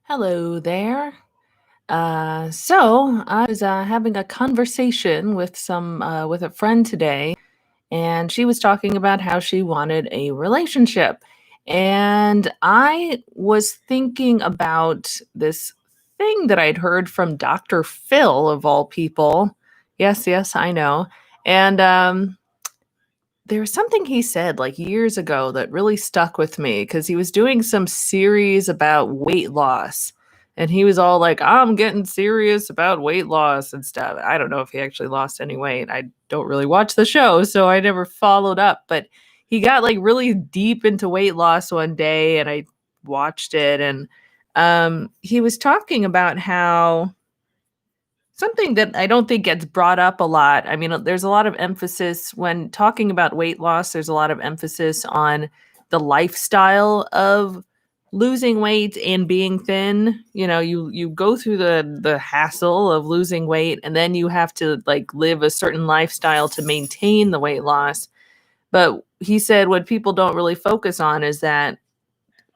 Hello there. So I was having a conversation with with a friend today, and she was talking about how she wanted a relationship, and I was thinking about this thing that I'd heard from Dr. Phil of all people. Yes, yes, I know. And there was something he said like years ago that really stuck with me because he was doing some series about weight loss. And he was all like, I'm getting serious about weight loss and stuff. I don't know if he actually lost any weight. I don't really watch the show, so I never followed up. But he got like really deep into weight loss one day, and I watched it. And he was talking about how something that I don't think gets brought up a lot. I mean, there's a lot of emphasis when talking about weight loss, there's a lot of emphasis on the lifestyle of losing weight and being thin. You know, you go through the hassle of losing weight, and then you have to like live a certain lifestyle to maintain the weight loss. But he said what people don't really focus on is that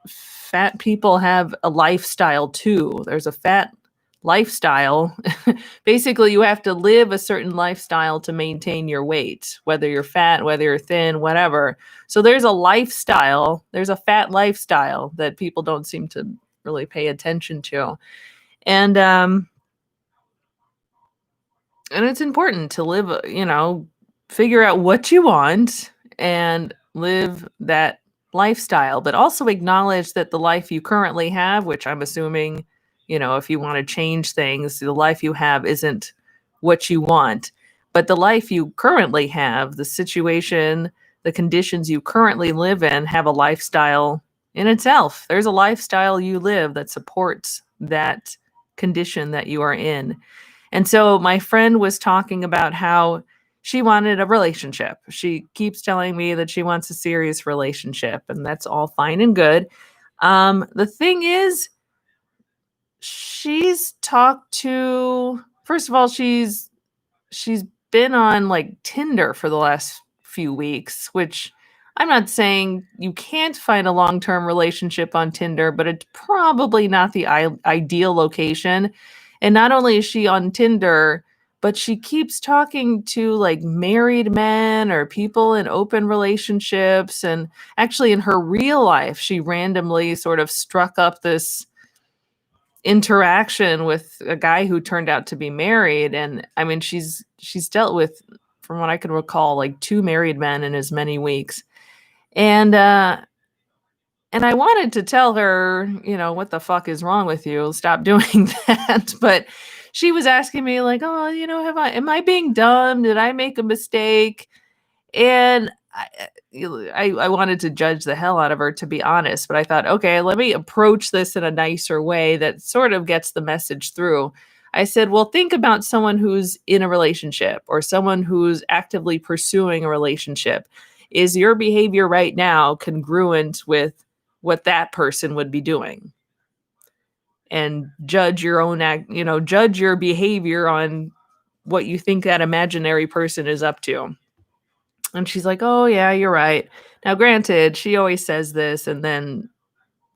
fat people have a lifestyle too. There's a fat lifestyle. Basically, you have to live a certain lifestyle to maintain your weight, whether you're fat, whether you're thin, whatever. So there's a lifestyle, there's a fat lifestyle that people don't seem to really pay attention to. And and it's important to live, figure out what you want and live that lifestyle, but also acknowledge that the life you currently have, which I'm assuming, if you want to change things, the life you have isn't what you want. But the life you currently have, the situation, the conditions you currently live in have a lifestyle in itself. There's a lifestyle you live that supports that condition that you are in. And so my friend was talking about how she wanted a relationship. She keeps telling me that she wants a serious relationship, and that's all fine and good. The thing is, she's talked to first of all, she's been on like Tinder for the last few weeks, which I'm not saying you can't find a long-term relationship on Tinder, but it's probably not the ideal location. And not only is she on Tinder, but she keeps talking to like married men or people in open relationships. And actually, in her real life, she randomly sort of struck up this interaction with a guy who turned out to be married. And I mean, she's dealt with, from what I can recall, like two married men in as many weeks. And and I wanted to tell her, what the fuck is wrong with you? Stop doing that. But she was asking me like, oh, am I being dumb? Did I make a mistake? And I wanted to judge the hell out of her, to be honest, but I thought, okay, let me approach this in a nicer way that sort of gets the message through. I said, well, think about someone who's in a relationship or someone who's actively pursuing a relationship. Is your behavior right now congruent with what that person would be doing? And judge your own judge your behavior on what you think that imaginary person is up to. And she's like, "Oh, yeah, you're right." Now, granted, she always says this, and then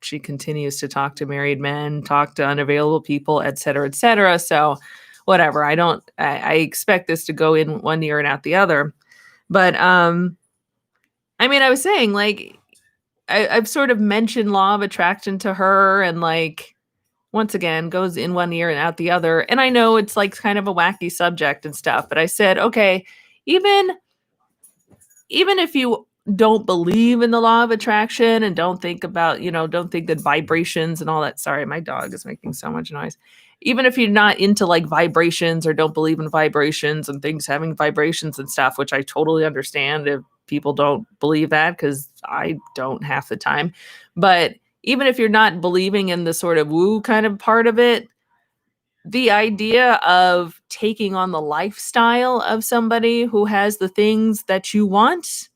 she continues to talk to married men, talk to unavailable people, et cetera, et cetera. So, whatever. I expect this to go in one ear and out the other. But, I mean, I was saying, like, I've sort of mentioned law of attraction to her, and, like, once again, goes in one ear and out the other. And I know it's, like, kind of a wacky subject and stuff, but I said, okay, even even if you don't believe in the law of attraction and don't think about, don't think that vibrations and all that. Sorry, my dog is making so much noise. Even if you're not into like vibrations or don't believe in vibrations and things having vibrations and stuff, which I totally understand if people don't believe that, because I don't half the time. But even if you're not believing in the sort of woo kind of part of it, the idea of taking on the lifestyle of somebody who has the things that you want,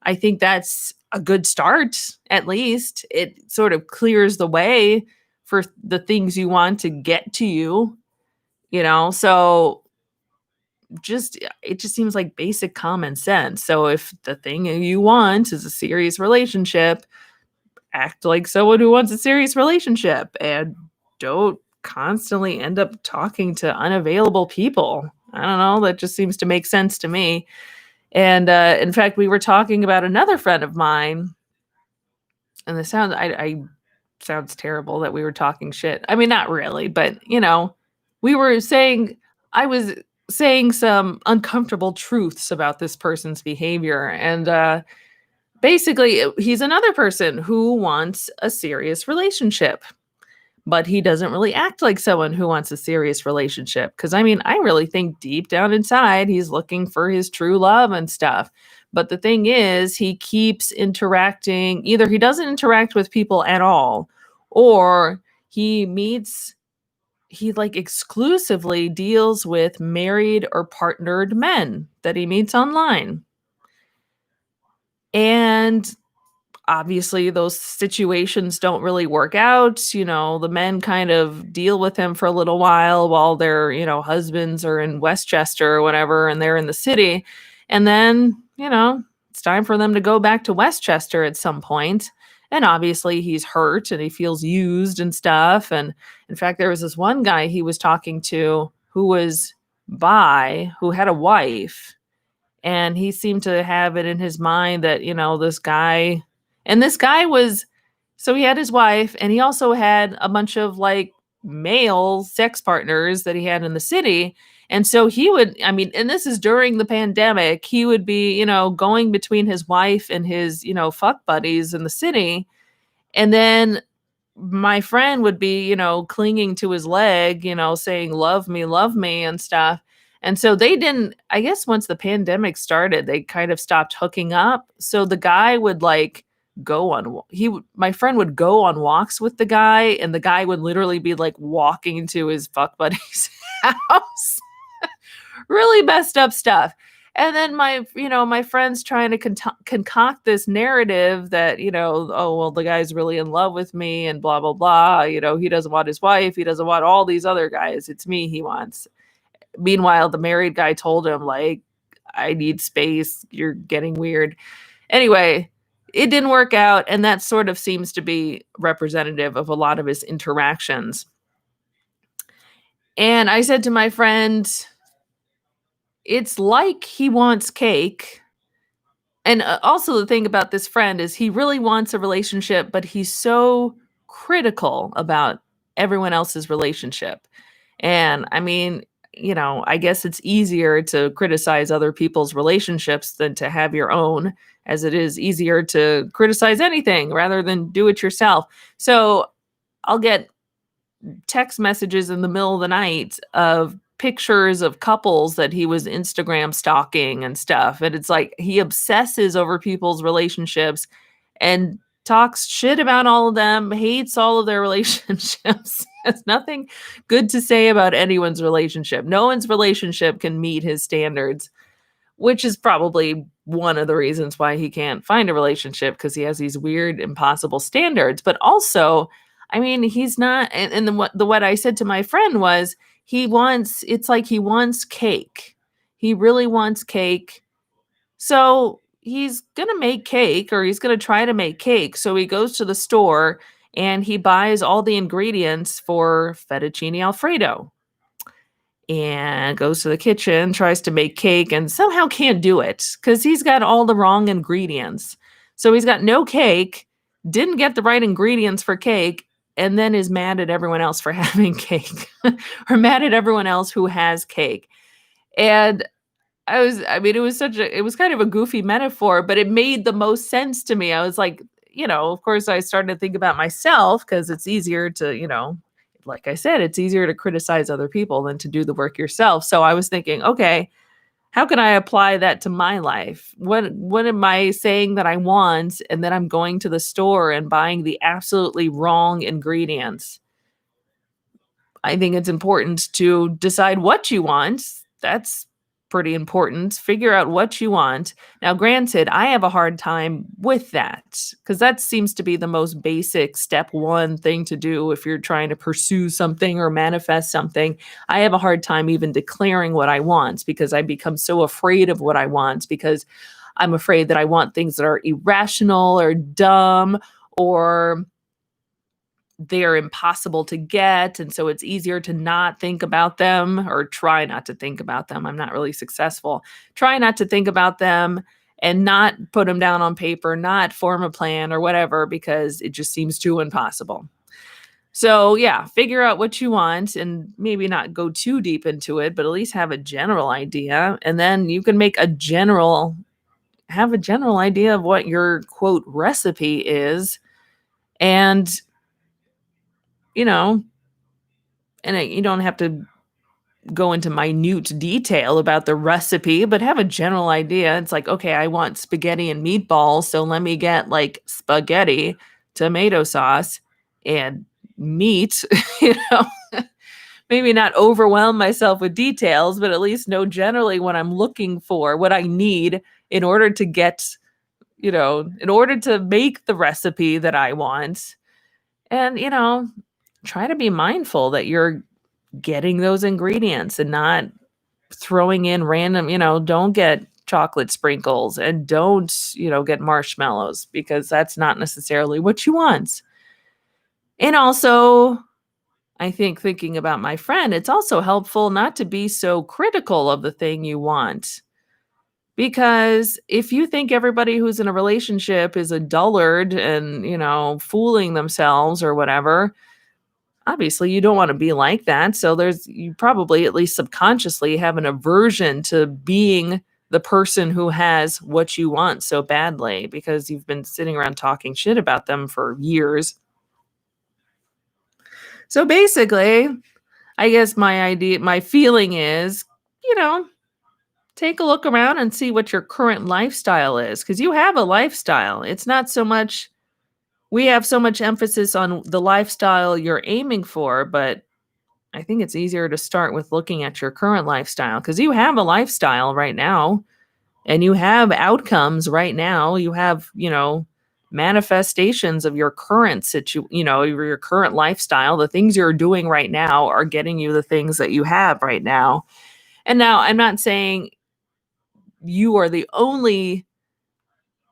I think that's a good start. At least it sort of clears the way for the things you want to get to you, So it just seems like basic common sense. So if the thing you want is a serious relationship, act like someone who wants a serious relationship and don't constantly end up talking to unavailable people. I don't know, that just seems to make sense to me. And in fact, we were talking about another friend of mine, and this sounds I sounds terrible that we were talking shit. I mean, not really, but we were saying I was saying some uncomfortable truths about this person's behavior, and basically he's another person who wants a serious relationship, but he doesn't really act like someone who wants a serious relationship. Because I mean, I really think deep down inside, he's looking for his true love and stuff. But the thing is, he keeps interacting, either he doesn't interact with people at all, or he meets, he like exclusively deals with married or partnered men that he meets online. And obviously those situations don't really work out. The men kind of deal with him for a little while their, husbands are in Westchester or whatever, and they're in the city. And then, it's time for them to go back to Westchester at some point. And obviously he's hurt and he feels used and stuff. And in fact, there was this one guy he was talking to who was bi, who had a wife, and he seemed to have it in his mind that, this guy was, so he had his wife and he also had a bunch of like male sex partners that he had in the city. And so he would, I mean, and this is during the pandemic, he would be, going between his wife and his, fuck buddies in the city. And then my friend would be, clinging to his leg, saying, love me and stuff. And so they didn't, I guess once the pandemic started, they kind of stopped hooking up. So the guy would like my friend would go on walks with the guy, and the guy would literally be like walking to his fuck buddy's house. Really messed up stuff. And then my friend's trying to concoct this narrative that, oh, well, the guy's really in love with me and blah, blah, blah. He doesn't want his wife. He doesn't want all these other guys. It's me he wants. Meanwhile, the married guy told him, like, I need space. You're getting weird. Anyway, it didn't work out. And that sort of seems to be representative of a lot of his interactions. And I said to my friend, it's like he wants cake. And also the thing about this friend is he really wants a relationship, but he's so critical about everyone else's relationship. And I mean, I guess it's easier to criticize other people's relationships than to have your own, as it is easier to criticize anything rather than do it yourself. So I'll get text messages in the middle of the night of pictures of couples that he was Instagram stalking and stuff. And it's like he obsesses over people's relationships and talks shit about all of them, hates all of their relationships, has nothing good to say about anyone's relationship. No one's relationship can meet his standards, which is probably one of the reasons why he can't find a relationship, because he has these weird, impossible standards. But also, I mean, he's not, and what I said to my friend was, it's like he wants cake. He really wants cake. So he's going to make cake, or he's going to try to make cake. So he goes to the store and he buys all the ingredients for fettuccine Alfredo and goes to the kitchen, tries to make cake, and somehow can't do it because he's got all the wrong ingredients. So he's got no cake, didn't get the right ingredients for cake, and then is mad at everyone else for having cake or mad at everyone else who has cake. And it was kind of a goofy metaphor, but it made the most sense to me. I was like, of course I started to think about myself, because it's easier to, like I said, it's easier to criticize other people than to do the work yourself. So I was thinking, okay, how can I apply that to my life? What am I saying that I want, and then I'm going to the store and buying the absolutely wrong ingredients? I think it's important to decide what you want. That's pretty important. Figure out what you want. Now, granted, I have a hard time with that, because that seems to be the most basic step one thing to do if you're trying to pursue something or manifest something. I have a hard time even declaring what I want, because I become so afraid of what I want, because I'm afraid that I want things that are irrational or dumb, or they're impossible to get, and so it's easier to not think about them or try not to think about them. I'm not really successful. Try not to think about them and not put them down on paper, not form a plan or whatever, because it just seems too impossible. So, yeah, figure out what you want and maybe not go too deep into it, but at least have a general idea. And then you can have a general idea of what your quote recipe is. And, you know, you don't have to go into minute detail about the recipe, but have a general idea. It's like, okay, I want spaghetti and meatballs, so let me get like spaghetti, tomato sauce, and meat, you know. Maybe not overwhelm myself with details, but at least know generally what I'm looking for, what I need in order to get, in order to make the recipe that I want. And, try to be mindful that you're getting those ingredients and not throwing in random, don't get chocolate sprinkles and don't, get marshmallows, because that's not necessarily what you want. And also, I think thinking about my friend, it's also helpful not to be so critical of the thing you want. Because if you think everybody who's in a relationship is a dullard and, fooling themselves or whatever, obviously you don't want to be like that. So you probably, at least subconsciously, have an aversion to being the person who has what you want so badly, because you've been sitting around talking shit about them for years. So basically, I guess my feeling is, take a look around and see what your current lifestyle is, because you have a lifestyle. It's not so much, we have so much emphasis on the lifestyle you're aiming for, but I think it's easier to start with looking at your current lifestyle, because you have a lifestyle right now and you have outcomes right now. You have, manifestations of your current your current lifestyle. The things you're doing right now are getting you the things that you have right now. And now I'm not saying you are the only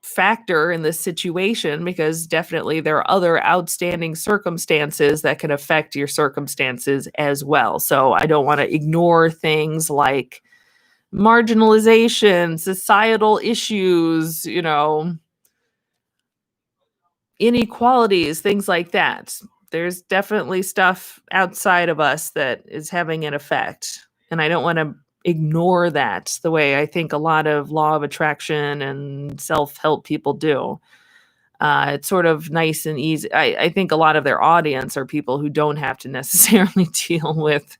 factor in this situation, because definitely there are other outstanding circumstances that can affect your circumstances as well. So I don't want to ignore things like marginalization, societal issues, inequalities, things like that. There's definitely stuff outside of us that is having an effect. And I don't want to ignore that the way I think a lot of law of attraction and self-help people do. It's sort of nice and easy. I think a lot of their audience are people who don't have to necessarily deal with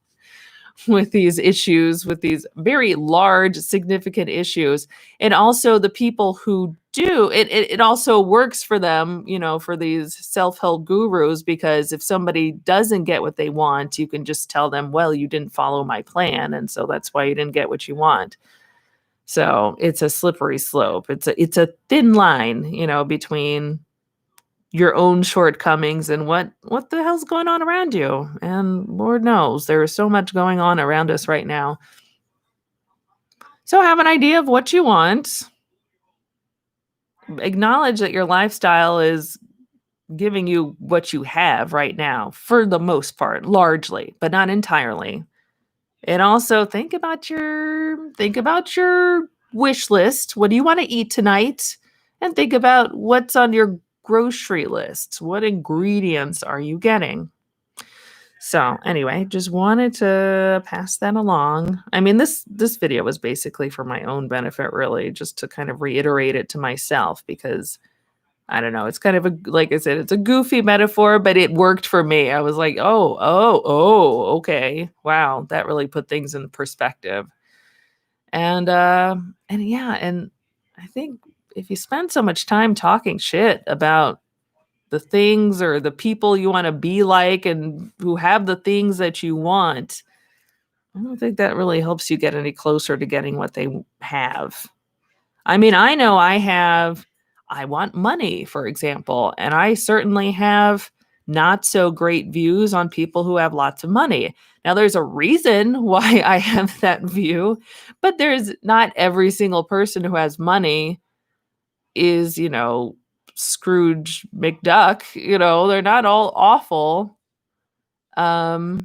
these issues, with these very large, significant issues. And also the people who do, it also works for them, for these self-help gurus, because if somebody doesn't get what they want, you can just tell them, well, you didn't follow my plan, and so that's why you didn't get what you want. So it's a slippery slope. It's a thin line, between your own shortcomings and what the hell's going on around you. And Lord knows there is so much going on around us right now. So have an idea of what you want. Acknowledge that your lifestyle is giving you what you have right now, for the most part, largely, but not entirely. And also think about your wish list. What do you want to eat tonight? And think about what's on your grocery list. What ingredients are you getting? So anyway, just wanted to pass that along. I mean, this video was basically for my own benefit, really, just to kind of reiterate it to myself, because I don't know, it's kind of like I said, it's a goofy metaphor, but it worked for me. I was like, oh, okay. Wow, that really put things in perspective. And yeah, and I think if you spend so much time talking shit about the things or the people you want to be like and who have the things that you want, I don't think that really helps you get any closer to getting what they have. I mean, I know I want money, for example, and I certainly have not so great views on people who have lots of money. Now, there's a reason why I have that view, but there's not every single person who has money is, Scrooge McDuck, they're not all awful. Um,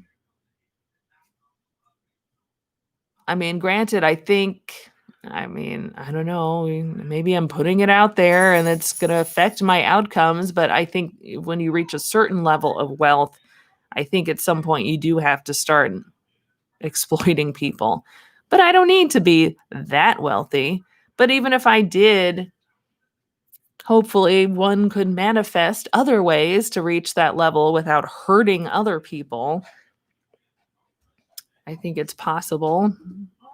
I mean, granted, I don't know, maybe I'm putting it out there and it's going to affect my outcomes, but I think when you reach a certain level of wealth, I think at some point you do have to start exploiting people. But I don't need to be that wealthy. But even if I did, hopefully one could manifest other ways to reach that level without hurting other people. I think it's possible.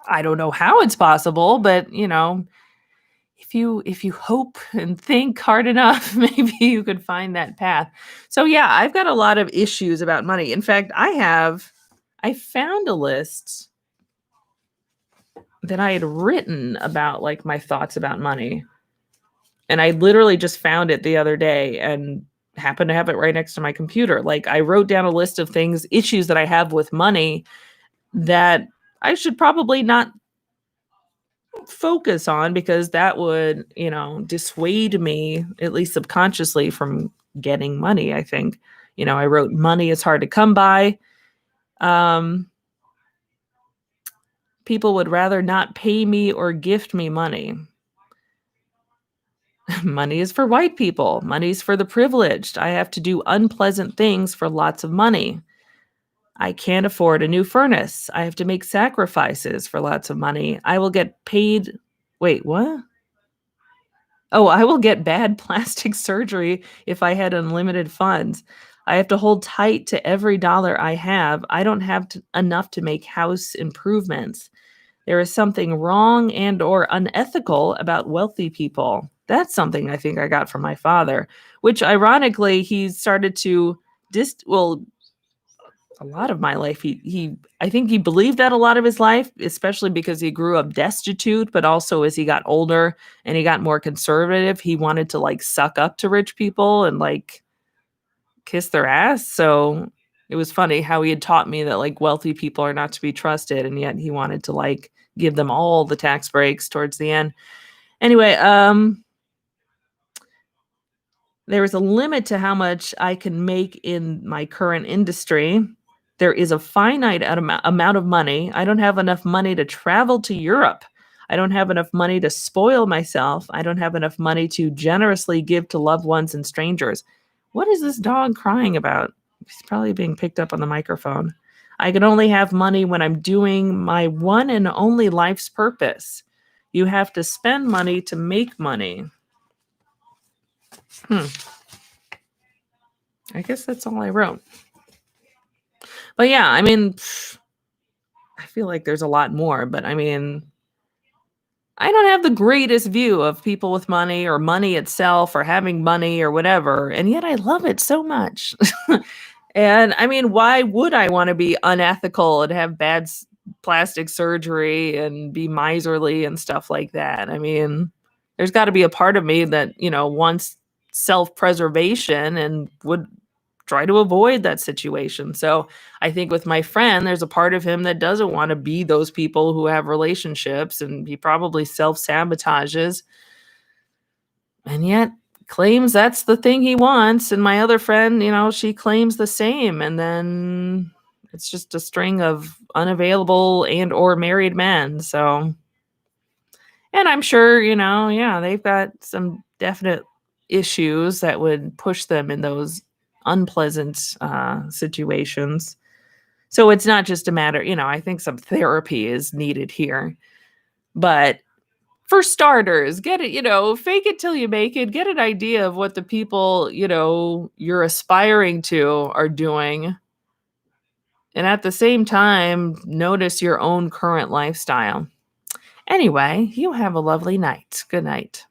I don't know how it's possible, but if you hope and think hard enough, maybe you could find that path. So yeah, I've got a lot of issues about money. In fact, I found a list that I had written about like my thoughts about money. And I literally just found it the other day and happened to have it right next to my computer. Like I wrote down a list of issues that I have with money that I should probably not focus on because that would, dissuade me, at least subconsciously, from getting money, I think. I wrote money is hard to come by. People would rather not pay me or gift me money. Money is for white people. Money's for the privileged. I have to do unpleasant things for lots of money. I can't afford a new furnace. I have to make sacrifices for lots of money. I will get paid. Wait, what? Oh, I will get bad plastic surgery if I had unlimited funds. I have to hold tight to every dollar I have. I don't have enough to make house improvements. There is something wrong and or unethical about wealthy people. That's something I think I got from my father, which ironically he started to a lot of my life I think he believed that a lot of his life, especially because he grew up destitute, but also as he got older and he got more conservative, he wanted to like suck up to rich people and like kiss their ass. So it was funny how he had taught me that like wealthy people are not to be trusted, and yet he wanted to like give them all the tax breaks towards the end. Anyway, there is a limit to how much I can make in my current industry. There is a finite amount of money. I don't have enough money to travel to Europe. I don't have enough money to spoil myself. I don't have enough money to generously give to loved ones and strangers. What is this dog crying about? He's probably being picked up on the microphone. I can only have money when I'm doing my one and only life's purpose. You have to spend money to make money. I guess that's all I wrote. But yeah, I mean, I feel like there's a lot more, but I mean, I don't have the greatest view of people with money or money itself or having money or whatever, and yet I love it so much. And I mean, why would I want to be unethical and have bad plastic surgery and be miserly and stuff like that? I mean, there's got to be a part of me that, wants self-preservation and would try to avoid that situation. So I think with my friend, there's a part of him that doesn't want to be those people who have relationships, and he probably self-sabotages and yet claims that's the thing he wants. And my other friend, she claims the same. And then it's just a string of unavailable and or married men. So, and I'm sure, yeah, they've got some definite issues that would push them in those unpleasant situations. So it's not just a matter, I think some therapy is needed here. But for starters, get it, fake it till you make it. Get an idea of what the people, you're aspiring to are doing. And at the same time, notice your own current lifestyle. Anyway, you have a lovely night. Good night.